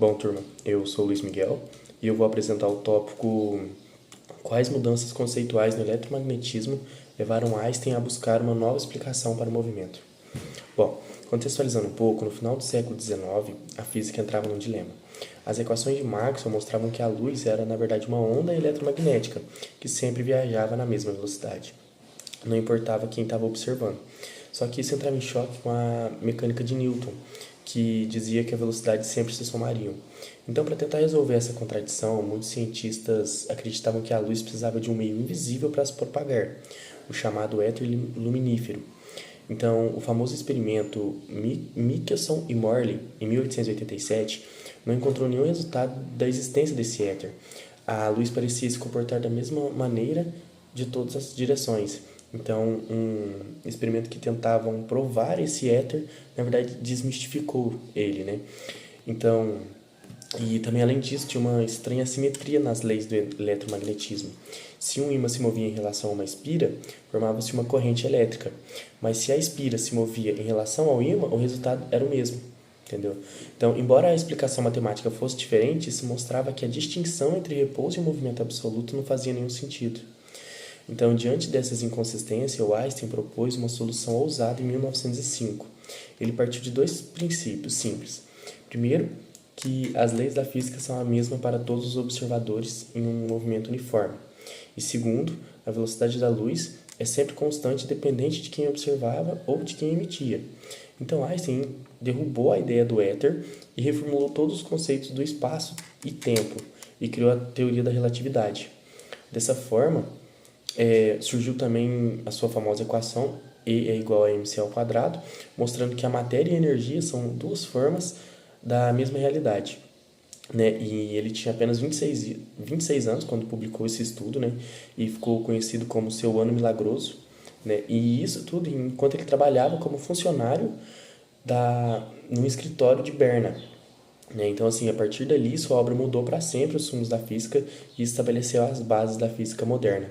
Bom, turma, eu sou o Luiz Miguel e eu vou apresentar o tópico quais mudanças conceituais no eletromagnetismo levaram Einstein a buscar uma nova explicação para o movimento. Bom, contextualizando um pouco, no final do século XIX, a física entrava num dilema. As equações de Maxwell mostravam que a luz era, na verdade, uma onda eletromagnética que sempre viajava na mesma velocidade. Não importava quem estava observando. Só que isso entrava em choque com a mecânica de Newton, que dizia que a velocidade sempre se somariam. Então, para tentar resolver essa contradição, muitos cientistas acreditavam que a luz precisava de um meio invisível para se propagar, o chamado éter luminífero. Então, o famoso experimento Michelson e Morley, em 1887, não encontrou nenhum resultado da existência desse éter. A luz parecia se comportar da mesma maneira de todas as direções. Então, um experimento que tentavam provar esse éter, na verdade, desmistificou ele, né? Então, e também, além disso, tinha uma estranha assimetria nas leis do eletromagnetismo. Se um ímã se movia em relação a uma espira, formava-se uma corrente elétrica. Mas se a espira se movia em relação ao ímã, o resultado era o mesmo. Entendeu? Então, embora a explicação matemática fosse diferente, isso mostrava que a distinção entre repouso e movimento absoluto não fazia nenhum sentido. Então, diante dessas inconsistências, o Einstein propôs uma solução ousada em 1905. Ele partiu de dois princípios simples. Primeiro, que as leis da física são a mesma para todos os observadores em um movimento uniforme. E segundo, a velocidade da luz é sempre constante independente de quem observava ou de quem emitia. Então Einstein derrubou a ideia do éter e reformulou todos os conceitos do espaço e tempo e criou a teoria da relatividade. Dessa forma, surgiu também a sua famosa equação E é igual a mc ao quadrado, mostrando que a matéria e a energia são duas formas da mesma realidade. Né? E ele tinha apenas 26 anos quando publicou esse estudo, né? E ficou conhecido como seu ano milagroso. Né? E isso tudo enquanto ele trabalhava como funcionário num escritório de Berna. Né? Então, assim, a partir dali, sua obra mudou para sempre os rumos da física e estabeleceu as bases da física moderna.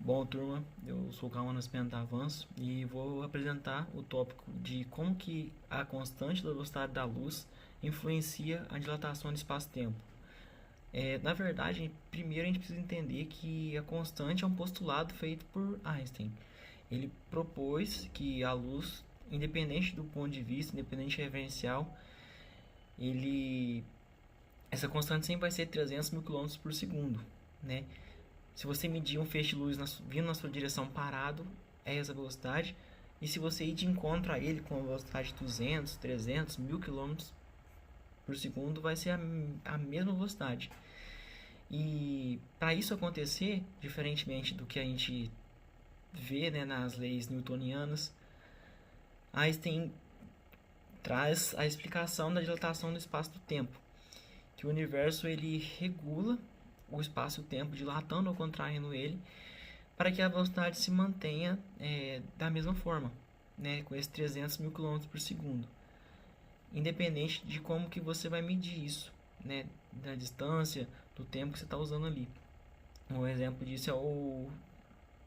Bom, turma, eu sou o Cauã Nascimento Avanço e vou apresentar o tópico de como que a constante da velocidade da luz influencia a dilatação do espaço-tempo. Na verdade, primeiro a gente precisa entender que a constante é um postulado feito por Einstein. Ele propôs que a luz, independente do ponto de vista, independente referencial, essa constante sempre vai ser 300 mil km por segundo, né? Se você medir um feixe de luz vindo na sua direção parado, é essa velocidade. E se você ir de encontro a ele com uma velocidade de 200, 300, 1000 km por segundo, vai ser a mesma velocidade. E para isso acontecer, diferentemente do que a gente vê, né, nas leis newtonianas, Einstein traz a explicação da dilatação do espaço do tempo, que o universo ele regula o espaço e o tempo, dilatando ou contraindo ele, para que a velocidade se mantenha da mesma forma, né, com esses 300 mil km por segundo, independente de como que você vai medir isso, né, da distância, do tempo que você está usando ali. Um exemplo disso é o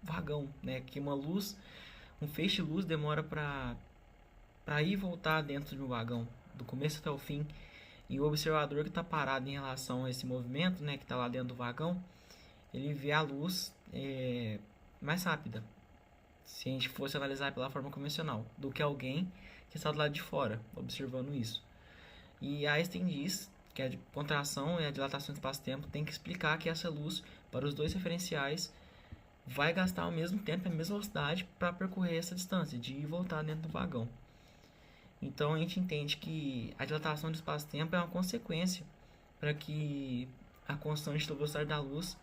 vagão, né, que um feixe de luz demora para ir e voltar dentro de um vagão, do começo até o fim. E o observador que está parado em relação a esse movimento, né, que está lá dentro do vagão, ele vê a luz mais rápida, se a gente fosse analisar pela forma convencional, do que alguém que está do lado de fora, observando isso. E Einstein diz que a contração e a dilatação do espaço-tempo tem que explicar que essa luz, para os dois referenciais, vai gastar ao mesmo tempo, a mesma velocidade, para percorrer essa distância, de ir e voltar dentro do vagão. Então a gente entende que a dilatação do espaço-tempo é uma consequência para que a constante da velocidade da luz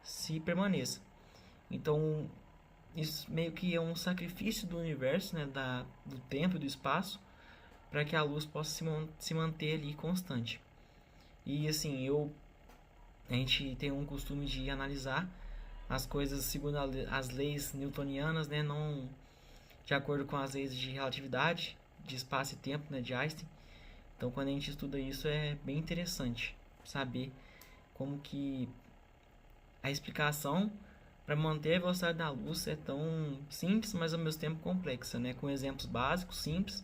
se permaneça. Então isso meio que é um sacrifício do universo, né, do tempo e do espaço, para que a luz possa se manter ali constante. E assim, a gente tem um costume de analisar as coisas segundo as leis newtonianas, né, não de acordo com as leis de relatividade, de espaço e tempo, né, de Einstein. Então, quando a gente estuda isso, é bem interessante saber como que a explicação para manter a velocidade da luz é tão simples, mas ao mesmo tempo complexa, né, com exemplos básicos, simples,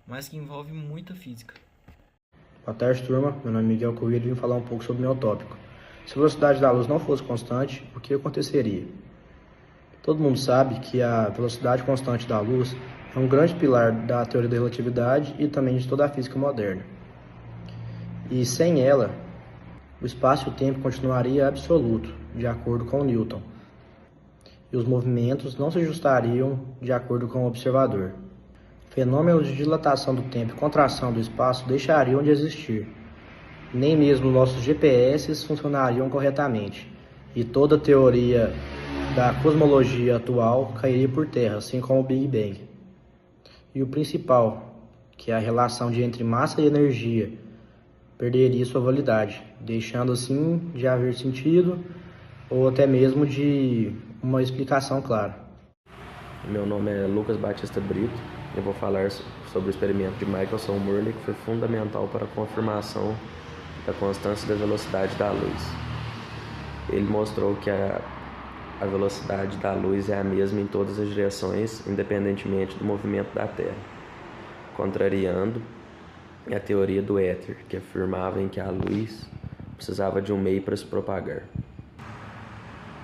mas que envolve muita física. Boa tarde, turma. Meu nome é Miguel Coelho e vim falar um pouco sobre o meu tópico. Se a velocidade da luz não fosse constante, o que aconteceria? Todo mundo sabe que a velocidade constante da luz é um grande pilar da teoria da relatividade e também de toda a física moderna. E sem ela, o espaço e o tempo continuaria absoluto, de acordo com Newton, e os movimentos não se ajustariam de acordo com o observador. Fenômenos de dilatação do tempo e contração do espaço deixariam de existir. Nem mesmo nossos GPS funcionariam corretamente, e toda a teoria da cosmologia atual cairia por terra, assim como o Big Bang. E o principal, que é a relação entre massa e energia, perderia sua validade, deixando assim de haver sentido ou até mesmo de uma explicação clara. Meu nome é Lucas Batista Brito. Eu vou falar sobre o experimento de Michelson-Morley, que foi fundamental para a confirmação da constância da velocidade da luz. Ele mostrou que a velocidade da luz é a mesma em todas as direções, independentemente do movimento da Terra, contrariando a teoria do éter, que afirmava em que a luz precisava de um meio para se propagar.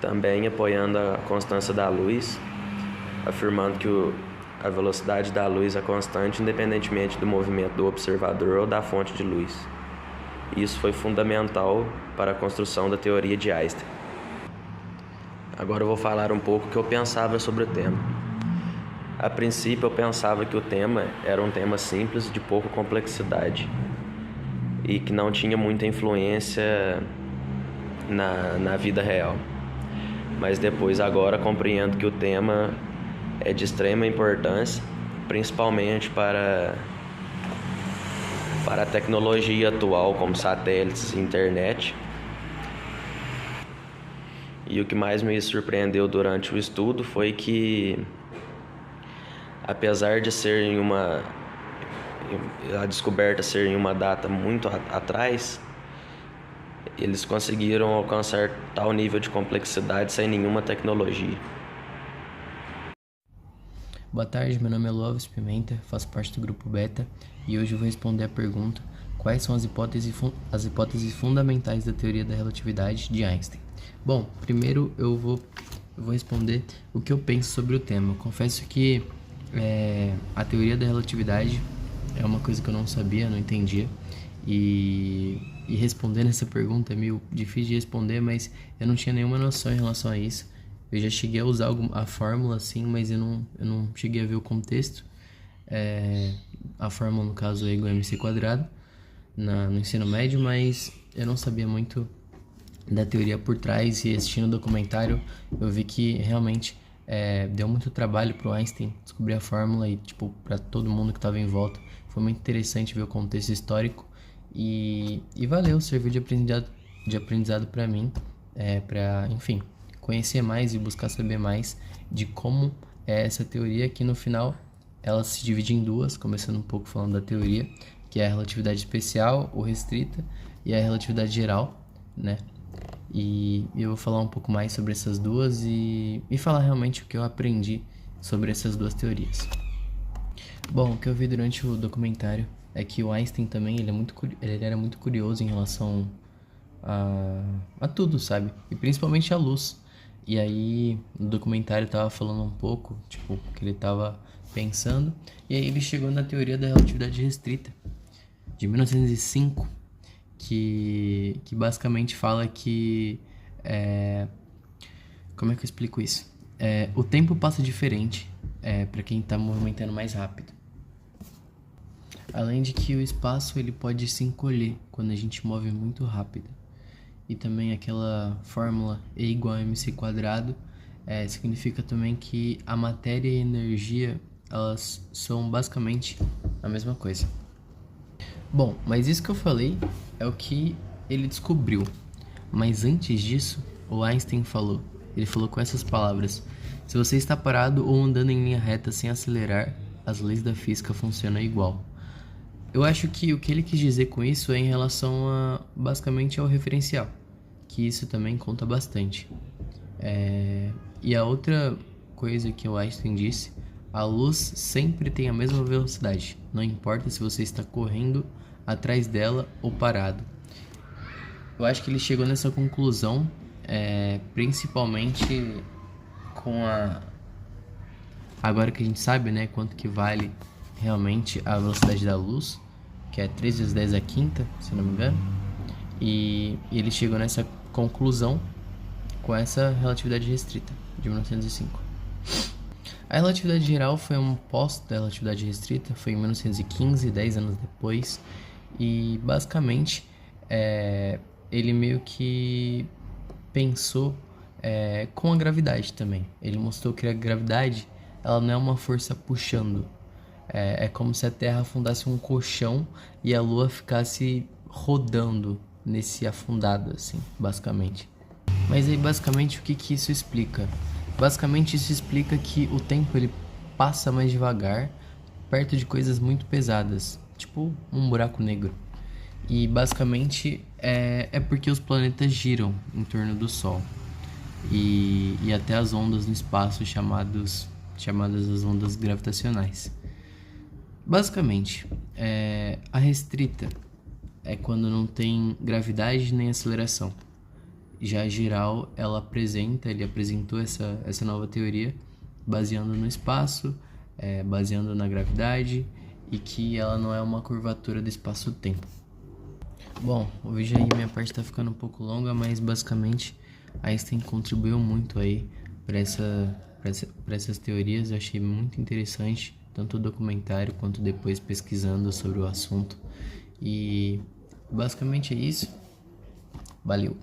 Também apoiando a constância da luz, afirmando que a velocidade da luz é constante independentemente do movimento do observador ou da fonte de luz. Isso foi fundamental para a construção da teoria de Einstein. Agora eu vou falar um pouco o que eu pensava sobre o tema. A princípio eu pensava que o tema era um tema simples, de pouca complexidade e que não tinha muita influência na vida real. Mas depois agora compreendo que o tema é de extrema importância, principalmente para a tecnologia atual, como satélites e internet. E o que mais me surpreendeu durante o estudo foi que, apesar de a descoberta ser em uma data muito atrás, eles conseguiram alcançar tal nível de complexidade sem nenhuma tecnologia. Boa tarde, meu nome é Lovis Pimenta, faço parte do grupo Beta e hoje eu vou responder a pergunta: quais são as hipóteses fundamentais da teoria da relatividade de Einstein? Bom, primeiro eu vou responder o que eu penso sobre o tema. Eu confesso que a teoria da relatividade é uma coisa que eu não sabia, não entendia, e respondendo essa pergunta é meio difícil de responder, mas eu não tinha nenhuma noção em relação a isso. Eu já cheguei a usar a fórmula assim, mas eu não cheguei a ver o contexto. A fórmula, no caso, é igual a mc² no ensino médio, mas eu não sabia muito da teoria por trás, e assistindo o documentário eu vi que realmente deu muito trabalho pro Einstein descobrir a fórmula e, para todo mundo que estava em volta. Foi muito interessante ver o contexto histórico e valeu, serviu de aprendizado para mim, para, enfim, conhecer mais e buscar saber mais de como é essa teoria, que no final ela se divide em duas, começando um pouco falando da teoria, que é a relatividade especial ou restrita e a relatividade geral, né? E eu vou falar um pouco mais sobre essas duas e falar realmente o que eu aprendi sobre essas duas teorias. Bom, o que eu vi durante o documentário é que o Einstein também ele era muito curioso em relação a tudo, sabe? E principalmente a luz. E aí, no documentário tava falando um pouco, que ele tava pensando, e aí ele chegou na teoria da relatividade restrita, de 1905, que basicamente fala que... como é que eu explico isso? O tempo passa diferente para quem tá movimentando mais rápido. Além de que o espaço ele pode se encolher quando a gente move muito rápido. E também aquela fórmula E igual a mc², significa também que a matéria e a energia, elas são basicamente a mesma coisa. Bom, mas isso que eu falei é o que ele descobriu. Mas antes disso, o Einstein falou. Ele falou com essas palavras: se você está parado ou andando em linha reta sem acelerar, as leis da física funcionam igual. Eu acho que o que ele quis dizer com isso é em relação basicamente ao referencial, que isso também conta bastante. E a outra coisa que o Einstein disse: a luz sempre tem a mesma velocidade, não importa se você está correndo atrás dela ou parado. Eu acho que ele chegou nessa conclusão principalmente com agora que a gente sabe, né, quanto que vale realmente a velocidade da luz, que é 3 vezes 10 à quinta, se não me engano, e ele chegou nessa conclusão com essa relatividade restrita de 1905. A relatividade geral foi um pós da relatividade restrita, foi em 1915, 10 anos depois, e basicamente ele meio que pensou com a gravidade também. Ele mostrou que a gravidade ela não é uma força puxando, é como se a Terra afundasse um colchão e a Lua ficasse rodando nesse afundado, assim, basicamente. Mas aí, basicamente, o que isso explica? Basicamente, isso explica que o tempo ele passa mais devagar perto de coisas muito pesadas, tipo um buraco negro. E basicamente é porque os planetas giram em torno do Sol. E até as ondas no espaço chamadas as ondas gravitacionais. Basicamente, a restrita é quando não tem gravidade nem aceleração. Já a geral, ele apresentou essa nova teoria baseando no espaço, baseando na gravidade e que ela não é uma curvatura do espaço-tempo. Bom, hoje aí minha parte está ficando um pouco longa, mas basicamente Einstein contribuiu muito aí para essas teorias. Eu achei muito interessante, tanto o documentário quanto depois pesquisando sobre o assunto. E basicamente é isso. Valeu!